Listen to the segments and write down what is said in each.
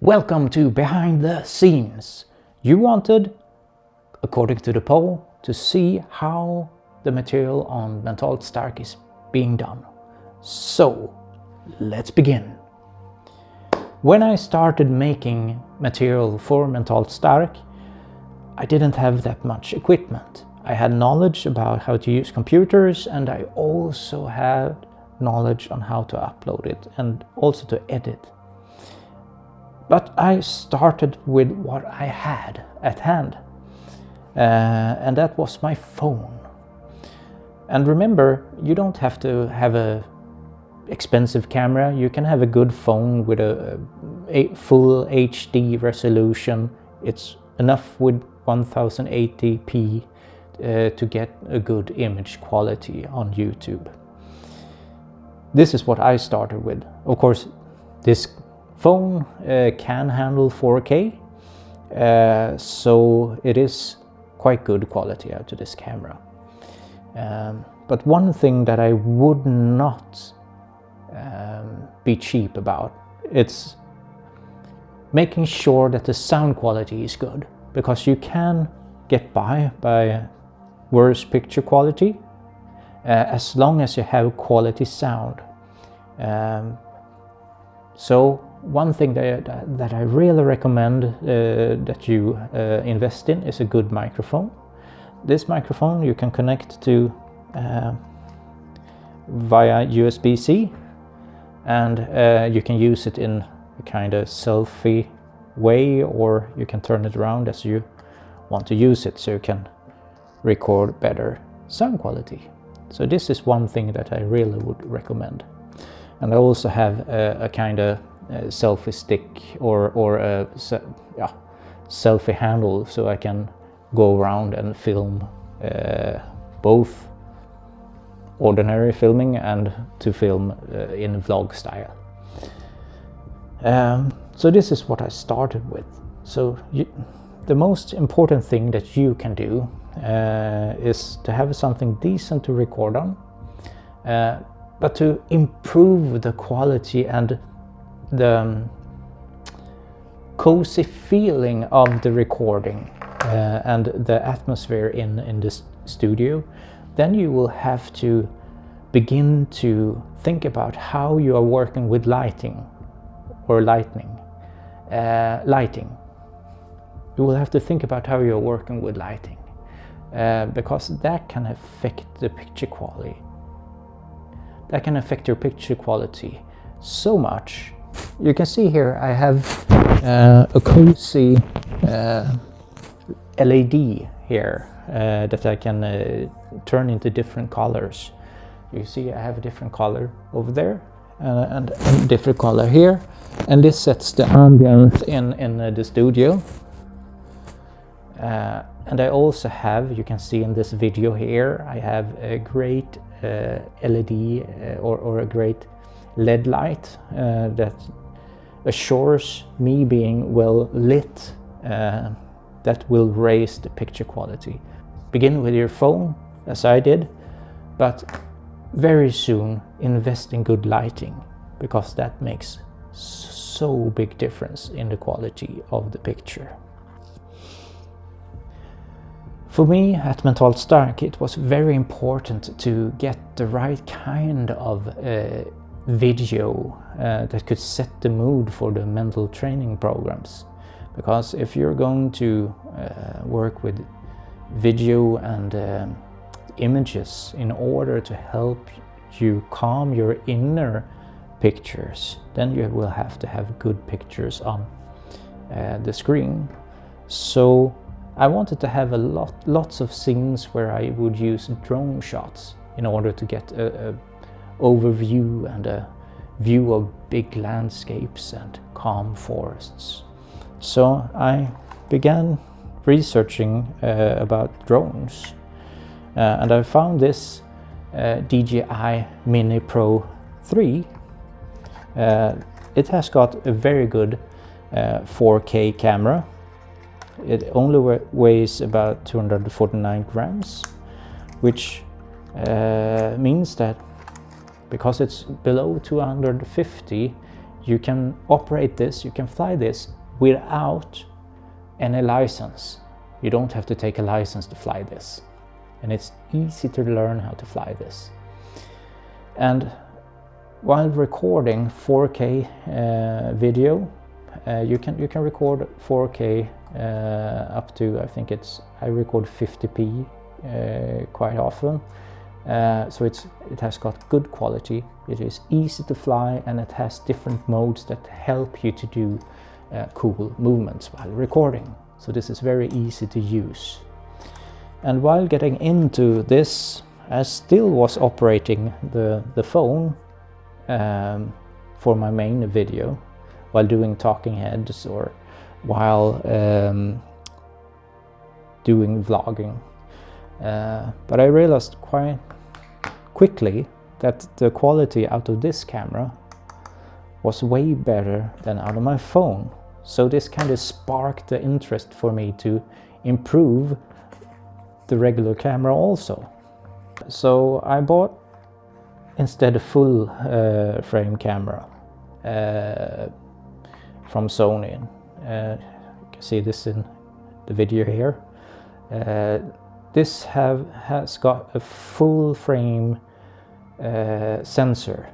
Welcome to Behind the Scenes. You wanted, according to the poll, to see how the material on Mentalt Stark is being done. So, let's begin. When I started making material for Mentalt Stark, I didn't have that much equipment. I had knowledge about how to use computers, and I also had knowledge on how to upload it and also to edit. But I started with what I had at hand, and that was my phone. And remember, you don't have to have a expensive camera. You can have a good phone with a full HD resolution. It's enough with 1080p to get a good image quality on YouTube. This is what I started with. Of course, this phone can handle 4K, so it is quite good quality out of this camera. But one thing that I would not be cheap about, it's making sure that the sound quality is good, because you can get by worse picture quality as long as you have quality sound. So one thing that I really recommend that you invest in is a good microphone. This microphone you can connect to via USB-C, and you can use it in a kind of selfie way, or you can turn it around as you want to use it, so you can record better sound quality. So this is one thing that I really would recommend. And I also have a kind of selfie stick or a selfie handle, so I can go around and film both ordinary filming and to film in vlog style. So this is what I started with. So the most important thing that you can do is to have something decent to record on, but to improve the quality and the cozy feeling of the recording and the atmosphere in this studio, then you will have to begin to think about how you are working with lighting. You will have to think about how you're working with lighting, because that can affect the picture quality. That can affect your picture quality so much. You can see here I have a cozy LED here that I can turn into different colors. You see I have a different color over there and a different color here, and this sets the ambience in the studio. And I also have, you can see in this video here, I have a great LED or a great LED light that assures me being well lit, that will raise the picture quality. Begin with your phone, as I did, but very soon invest in good lighting, because that makes so big difference in the quality of the picture. For me at Mentalt Stark, it was very important to get the right kind of video that could set the mood for the mental training programs. Because if you're going to work with video and images in order to help you calm your inner pictures, then you will have to have good pictures on the screen. So I wanted to have lots of scenes where I would use drone shots in order to get a overview and a view of big landscapes and calm forests. So I began researching about drones, and I found this DJI Mini Pro 3. It has got a very good 4K camera. It only weighs about 249 grams, which means that because it's below 250, you can operate this, you can fly this without any license. You don't have to take a license to fly this. And it's easy to learn how to fly this. And while recording 4K video, you can record 4K up to, I record 50p quite often. So it has got good quality, it is easy to fly, and it has different modes that help you to do cool movements while recording. So this is very easy to use. And while getting into this, I still was operating the phone for my main video while doing talking heads or while doing vlogging. But I realized quite quickly that the quality out of this camera was way better than out of my phone. So this kind of sparked the interest for me to improve the regular camera also. So I bought instead a full frame camera from Sony. You can see this in the video here. This has got a full frame sensor,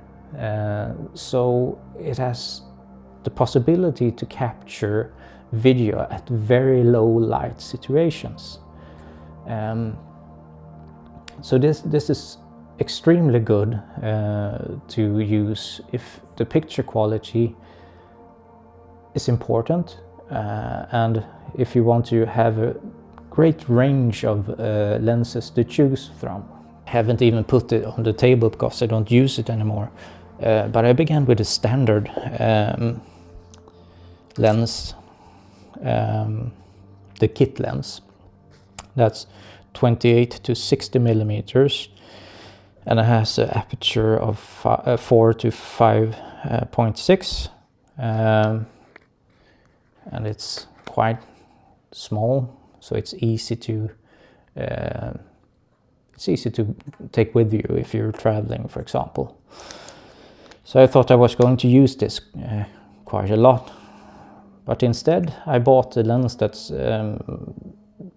so it has the possibility to capture video at very low light situations. So this is extremely good to use if the picture quality is important, and if you want to have a great range of lenses to choose from. I haven't even put it on the table because I don't use it anymore, but I began with a standard lens, the kit lens. That's 28 to 60 millimeters, and it has an aperture of 4 to 5.6, and it's quite small, so it's easy to take with you if you're traveling, for example. So I thought I was going to use this quite a lot, but instead I bought a lens that's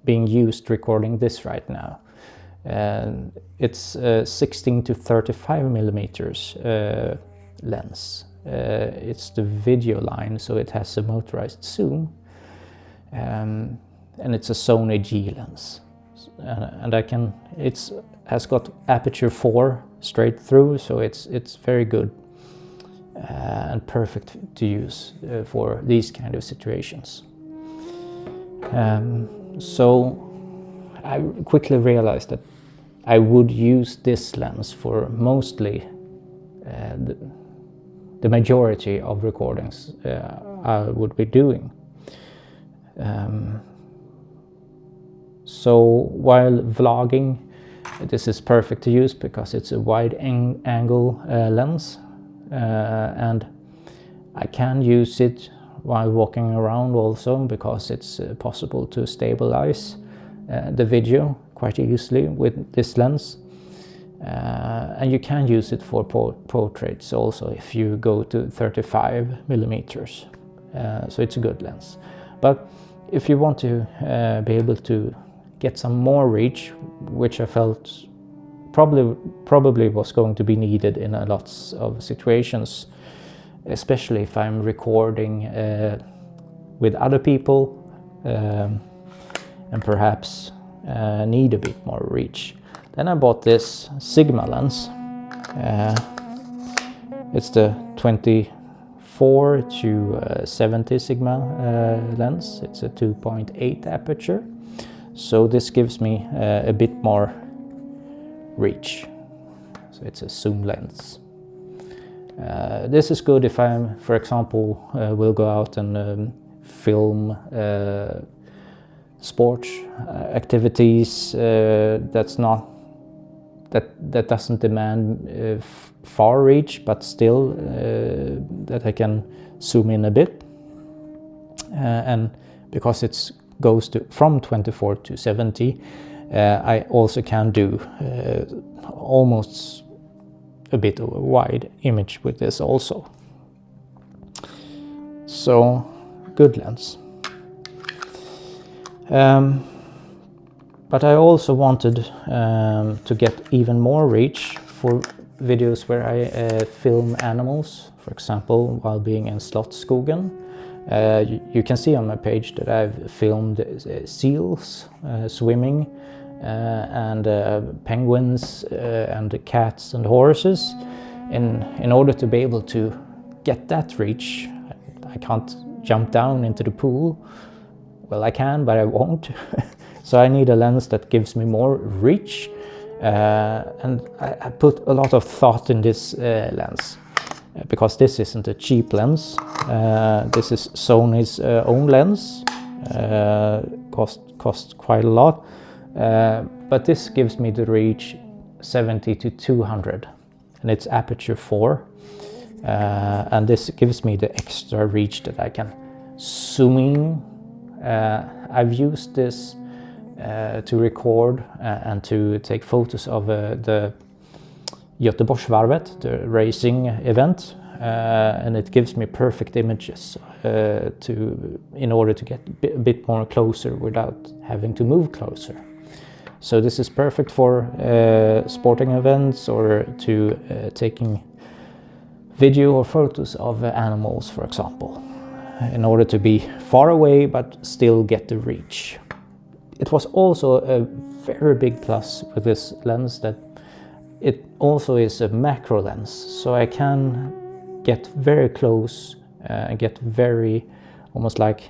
being used recording this right now. It's a 16 to 35 millimeters lens. It's the video line, so it has a motorized zoom, and it's a Sony G lens, and it has got aperture 4 straight through, so it's very good and perfect to use for these kind of situations. So I quickly realized that I would use this lens for mostly the majority of recordings I would be doing. So while vlogging, this is perfect to use because it's a wide angle lens, and I can use it while walking around also because it's possible to stabilize the video quite easily with this lens, and you can use it for portraits also if you go to 35 millimeters, so it's a good lens. But if you want to be able to get some more reach, which I felt probably was going to be needed in a lots of situations, especially if I'm recording with other people and perhaps need a bit more reach, then I bought this Sigma lens. It's the 24 to 70 Sigma lens. It's a 2.8 aperture, so this gives me a bit more reach. So it's a zoom lens. This is good if I'm, for example, will go out and film sports activities that doesn't demand far reach, but still that I can zoom in a bit, and because it goes from 24 to 70, I also can do almost a bit of a wide image with this also. So good lens. But I also wanted to get even more reach for videos where I film animals, for example, while being in Slottsskogen. You can see on my page that I've filmed seals swimming, and penguins, and cats and horses. In order to be able to get that reach, I can't jump down into the pool. Well, I can, but I won't. So I need a lens that gives me more reach, and I put a lot of thought in this lens, because this isn't a cheap lens. This is Sony's own lens, cost quite a lot, but this gives me the reach 70 to 200, and it's aperture 4, and this gives me the extra reach that I can zoom in. I've used this to record and to take photos of the Göteborgsvarvet, the racing event, and it gives me perfect images in order to get a bit more closer without having to move closer. So this is perfect for sporting events, or to taking video or photos of animals, for example, in order to be far away but still get the reach. It was also a very big plus with this lens that it also is a macro lens, so I can get very close and get very almost like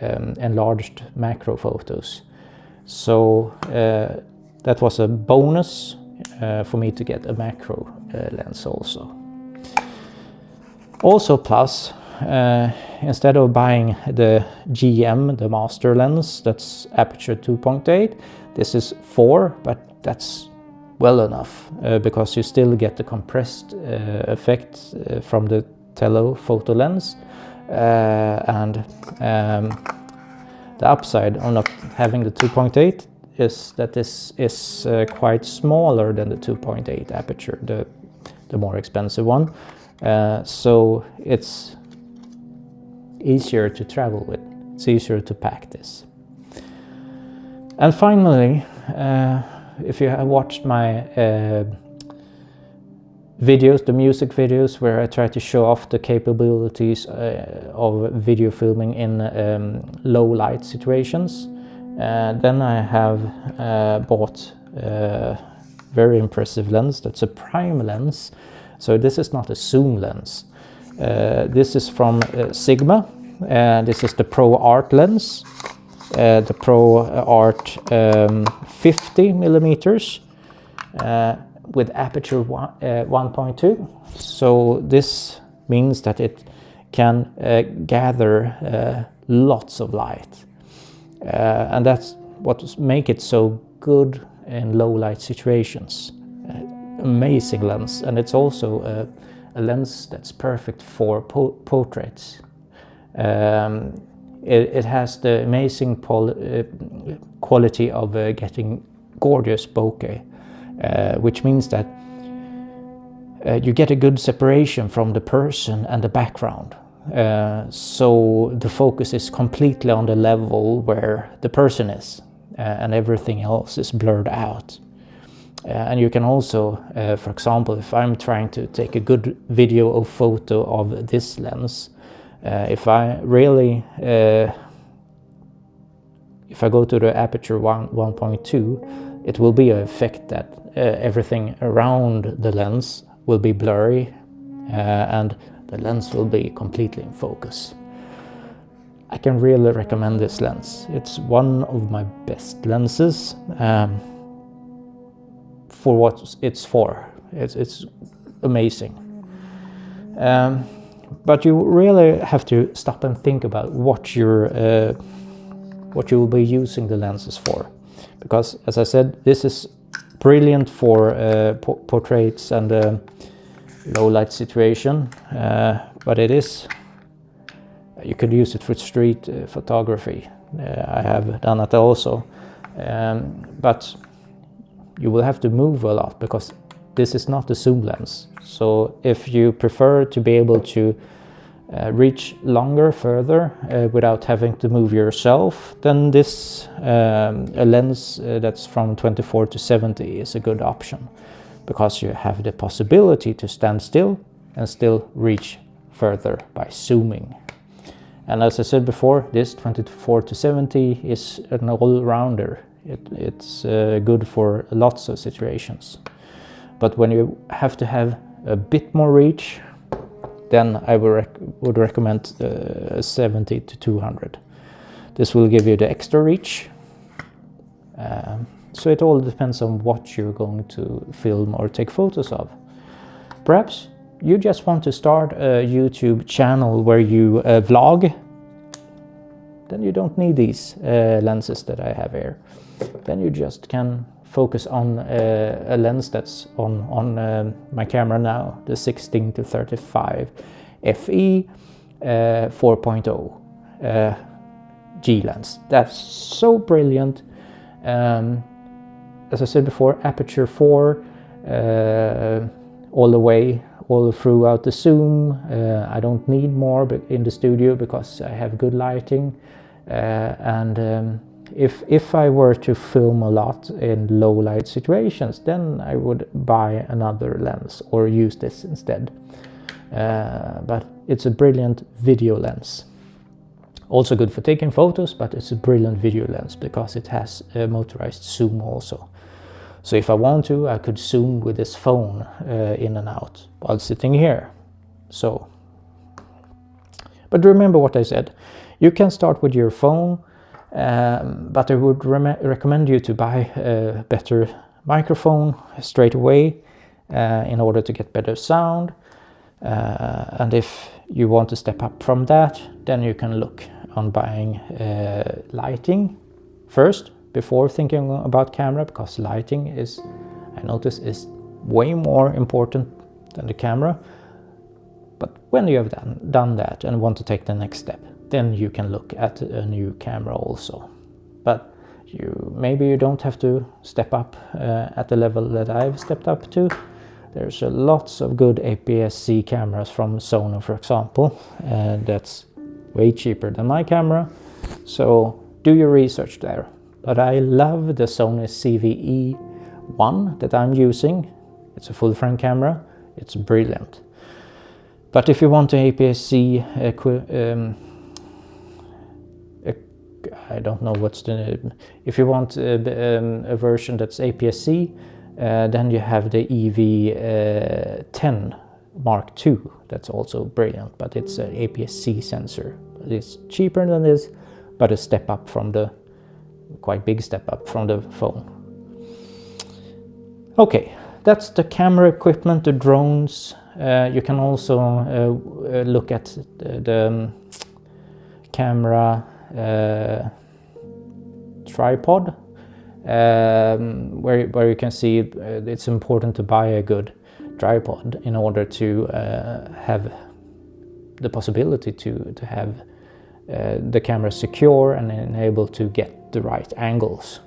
enlarged macro photos. So that was a bonus for me to get a macro lens also. Also plus, instead of buying the GM, the master lens, that's aperture 2.8, this is 4, but that's well enough, because you still get the compressed effect from the telephoto lens, and the upside of not having the 2.8 is that this is quite smaller than the 2.8 aperture, the more expensive one, so it's easier to travel with, it's easier to pack this. And finally, if you have watched my videos, the music videos where I try to show off the capabilities of video filming in low light situations, then I have bought a very impressive lens. That's a prime lens, so this is not a zoom lens. This is from Sigma. This is the Pro Art lens, the Pro Art 50 millimeters with aperture 1.2. So this means that it can gather lots of light, and that's what makes it so good in low light situations. Amazing lens, and it's also a lens that's perfect for portraits. It has the amazing quality of getting gorgeous bokeh, which means that you get a good separation from the person and the background. So the focus is completely on the level where the person is, and everything else is blurred out. And you can also, for example, if I'm trying to take a good video or photo of this lens, if I really, if I go to the aperture 1.2, it will be an effect that everything around the lens will be blurry, and the lens will be completely in focus. I can really recommend this lens. It's one of my best lenses for what it's for. It's amazing. But you really have to stop and think about what you will be using the lenses for, because as I said, this is brilliant for portraits and low light situation, but you could use it for street photography. I have done it also, but you will have to move a lot because this is not a zoom lens. So if you prefer to be able to reach longer, further, without having to move yourself, then this a lens that's from 24 to 70 is a good option, because you have the possibility to stand still and still reach further by zooming. And as I said before, this 24 to 70 is an all-rounder. It's good for lots of situations. But when you have to have a bit more reach, then I would recommend 70 to 200. This will give you the extra reach. So it all depends on what you're going to film or take photos of. Perhaps you just want to start a YouTube channel where you vlog. Then you don't need these lenses that I have here. Then you just can focus on a lens that's on my camera now, the 16 to 35 FE 4.0 G lens. That's so brilliant. As I said before, aperture 4 all the way, all throughout the zoom. I don't need more in the studio because I have good lighting. If I were to film a lot in low light situations, then I would buy another lens or use this instead. But it's a brilliant video lens. Also good for taking photos, but it's a brilliant video lens because it has a motorized zoom also. So if I want to, I could zoom with this phone in and out while sitting here. But remember what I said. You can start with your phone, but I would recommend you to buy a better microphone straight away in order to get better sound. And if you want to step up from that, then you can look on buying lighting first before thinking about camera, because lighting is, I notice, is way more important than the camera. But when you have done that and want to take the next step, then you can look at a new camera also. But maybe you don't have to step up at the level that I've stepped up to. There's lots of good APS-C cameras from Sony, for example, that's way cheaper than my camera. So do your research there. But I love the Sony CVE-1 that I'm using. It's a full-frame camera. It's brilliant. But if you want an APS-C, I don't know what's the... If you want a version that's APS-C, then you have the EV10 Mark II. That's also brilliant, but it's an APS-C sensor. It's cheaper than this, but a step up from the... quite big step up from the phone. Okay, that's the camera equipment, the drones. You can also look at the camera tripod, where you can see it's important to buy a good tripod in order to have the possibility to have the camera secure and enable to get the right angles.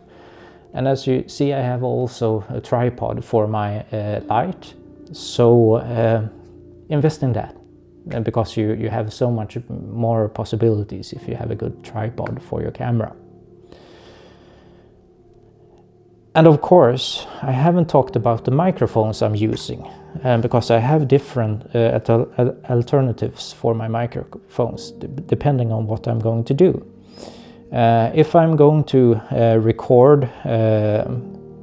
And as you see, I have also a tripod for my light, so invest in that, because you have so much more possibilities if you have a good tripod for your camera. And of course, I haven't talked about the microphones I'm using, because I have different alternatives for my microphones depending on what I'm going to do. If I'm going to record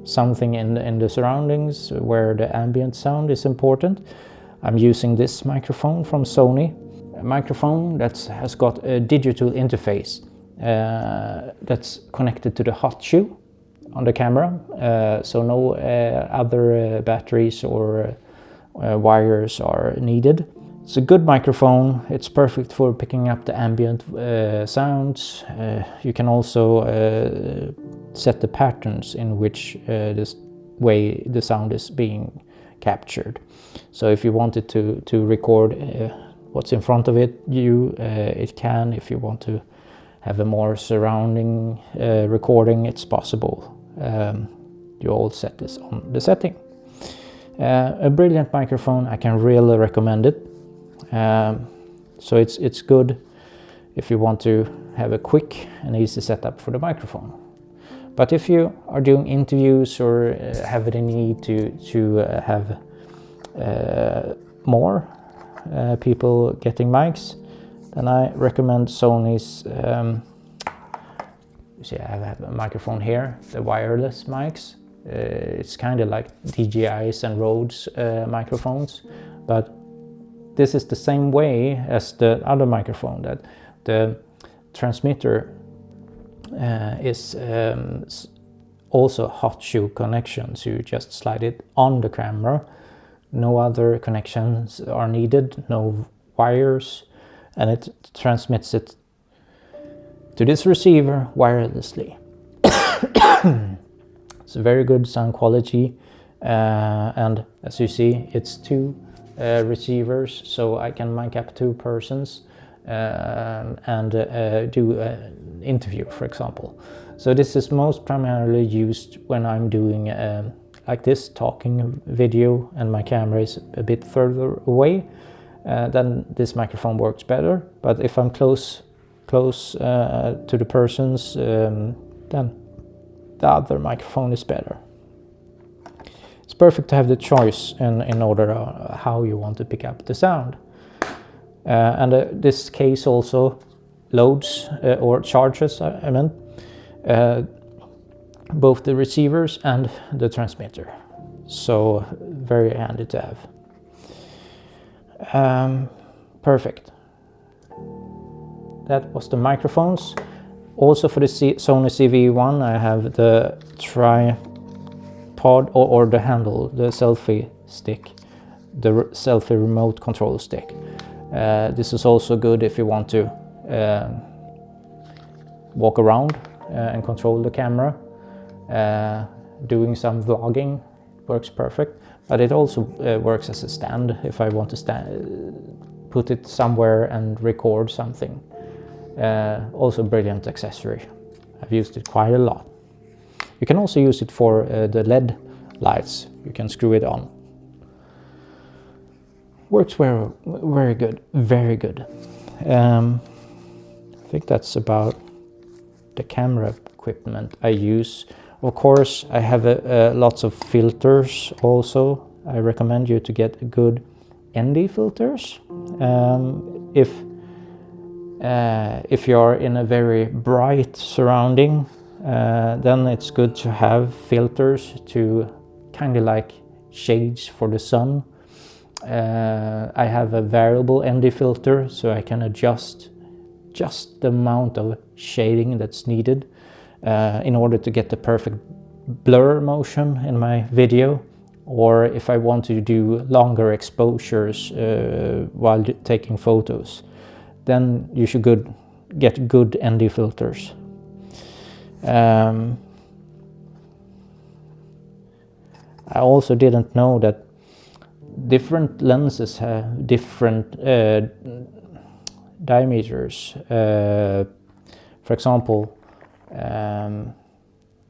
something in the surroundings where the ambient sound is important, I'm using this microphone from Sony. A microphone that has got a digital interface that's connected to the hot shoe on the camera, so no other batteries or wires are needed. It's a good microphone. It's perfect for picking up the ambient sounds. You can also set the patterns in which this way the sound is being captured. So if you wanted to record what's in front of it can. If you want to have a more surrounding recording, it's possible. You all set this on the setting. A brilliant microphone. I can really recommend it. So it's good if you want to have a quick and easy setup for the microphone. But if you are doing interviews or have the need to have more people getting mics, then I recommend Sony's. See, I have a microphone here, the wireless mics. It's kind of like DJI's and Rode's microphones, but this is the same way as the other microphone, that the transmitter is also hot shoe connection, so you just slide it on the camera. No other connections are needed, no wires, and it transmits it to this receiver wirelessly. It's a very good sound quality, and as you see, it's two receivers, so I can mic up two persons and do an interview, for example. So this is most primarily used when I'm doing like this talking video and my camera is a bit further away. Then this microphone works better, but if I'm close to the persons, then the other microphone is better. It's perfect to have the choice in order how you want to pick up the sound. And this case also loads or charges, I meant, both the receivers and the transmitter. So very handy to have. Perfect. That was the microphones. Also for the Sony CV1 I have the tripod or the handle, the selfie stick, the selfie remote control stick. This is also good if you want to walk around and control the camera. Doing some vlogging works perfect, but it also works as a stand if I want to put it somewhere and record something. Also brilliant accessory. I've used it quite a lot. You can also use it for the LED lights. You can screw it on. Works very good, very good. I think that's about the camera equipment I use. Of course, I have lots of filters also. I recommend you to get good ND filters. If you're in a very bright surrounding, then it's good to have filters to kind of like shades for the sun. I have a variable ND filter, so I can adjust just the amount of shading that's needed in order to get the perfect blur motion in my video. Or if I want to do longer exposures while taking photos, then you should get good ND filters. I also didn't know that different lenses have different diameters. For example,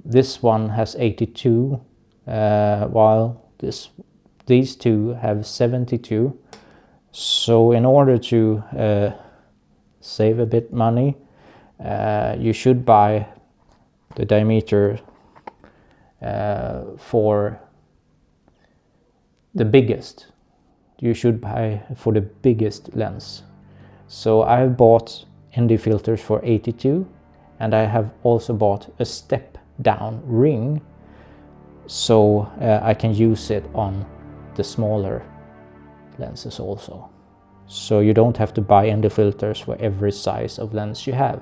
this one has 82, while these two have 72. So in order to save a bit money, you should buy the diameter for the biggest. You should buy for the biggest lens. So I've bought ND filters for 82, and I have also bought a step down ring, so I can use it on the smaller lenses also. So you don't have to buy ND filters for every size of lens you have.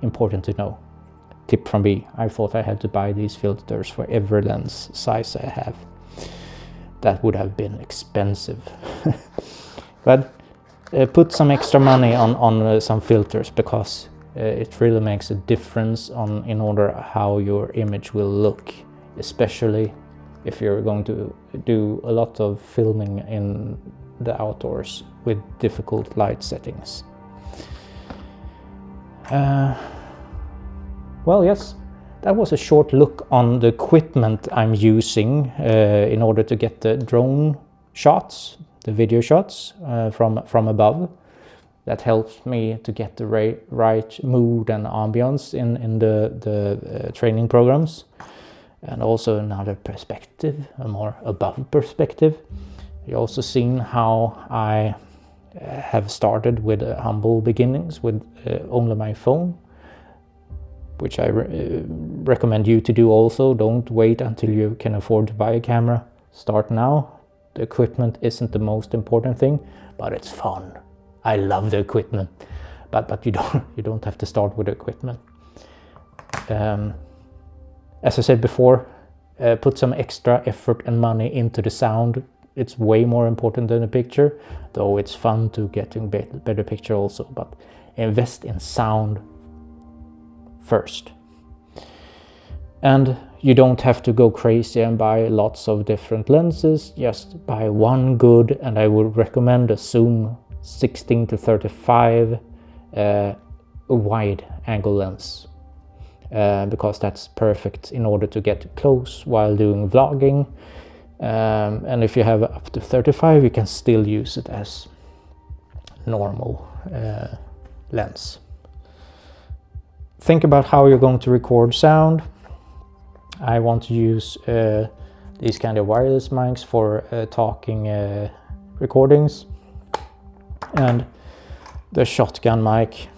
Important to know. Tip from me. I thought I had to buy these filters for every lens size I have. That would have been expensive. But put some extra money on some filters, because it really makes a difference in order how your image will look, especially if you're going to do a lot of filming in the outdoors with difficult light settings. Well, yes, that was a short look on the equipment I'm using in order to get the drone shots, the video shots from above. that helps me to get the right mood and ambience in the training programs. And also another perspective, a more above perspective. You also seen how I have started with humble beginnings with only my phone, which I recommend you to do also. Don't wait until you can afford to buy a camera. Start now. The equipment isn't the most important thing, but it's fun. I love the equipment, but you don't have to start with the equipment. As I said before, put some extra effort and money into the sound. It's way more important than the picture, though it's fun to get a better picture also, but invest in sound first. And you don't have to go crazy and buy lots of different lenses, just buy one good, and I would recommend a Zoom 16-35 wide angle lens. Because that's perfect in order to get close while doing vlogging. And if you have up to 35, you can still use it as normal lens. Think about how you're going to record sound. I want to use these kind of wireless mics for talking recordings, and the shotgun mic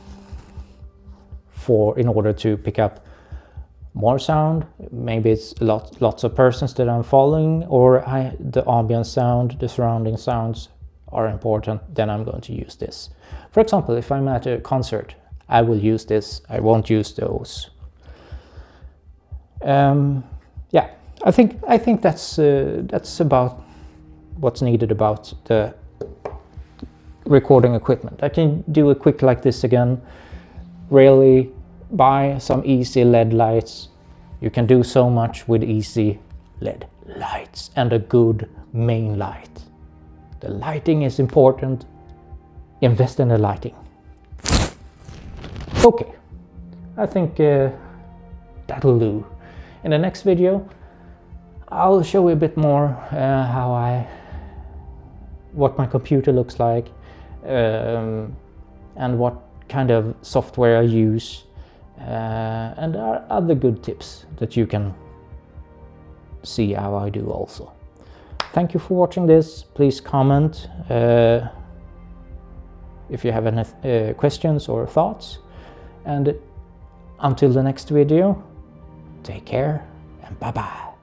in order to pick up more sound. Maybe it's lots of persons that I'm following, or the ambient sound, the surrounding sounds are important, then I'm going to use this. For example, if I'm at a concert, I will use this. I won't use those. Yeah, I think that's about what's needed about the recording equipment. I can do a quick like this again. Really buy some easy LED lights. You can do so much with easy LED lights and a good main light. The lighting is important. Invest in the lighting. Okay, I think that'll do. In the next video, I'll show you a bit more what my computer looks like, and what kind of software I use, and there are other good tips that you can see how I do also. Thank you for watching this. Please comment if you have any questions or thoughts, and until the next video, take care and bye bye.